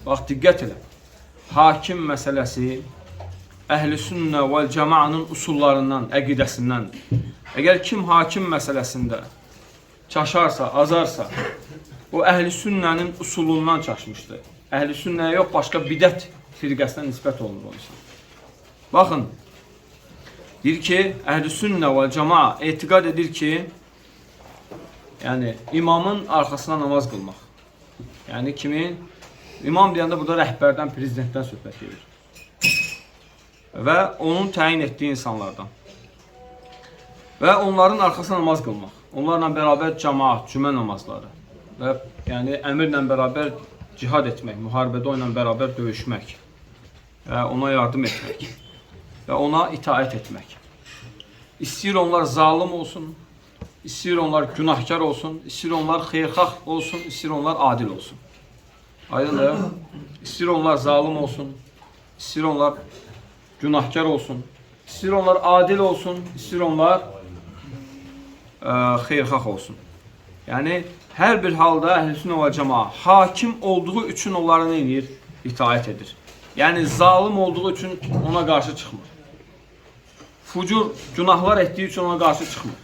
bax diqqət elə. Hakim məsələsi Əhl-i Sünnə vəl Cəmaənin usullarından, əqidəsindəndir. Əgər kim hakim məsələsində çaşarsa, azarsa, o Əhl-i Sünnənin usulundan çaşmışdır. Əhl-i Sünnəyə yox, başqa bidət firqəsinə nisbət olunur o insan. Baxın, deyir ki, Əhl-i Sünnə vəl Cəmaə etiqad edir ki, yəni imamın arxasına namaz qılmaq. Yəni kimin? İmam deyəndə burada rəhbərdən, prezidentdən söhbət edir. Və onun təyin etdiyi insanlardan. Və onların arxasına namaz qılmaq. Onlarla bərabər cəmaat, cümə namazları. Və yəni əmirlə bərabər cihad etmək, müharibədə onunla bərabər döyüşmək. Və ona yardım etmək. Və ona itaət etmək. İstəyir onlar zalim olsun, istəyir onlar günahkar olsun, istəyir onlar xeyirxah olsun, istəyir onlar adil olsun. Aydındır. İstəyir onlar zalim olsun, istəyir onlar günahkar olsun, istəyir onlar adil olsun, istəyir onlar xeyirxah olsun. Yəni, hər bir halda Əhl-i Sünnə vəl Cəmaə hakim olduğu üçün onlara nə edir? İtaət edir. Yəni, zalim olduğu üçün ona qarşı çıxmır. Fucur, günahlar etdiyi üçün ona qarşı çıxmır.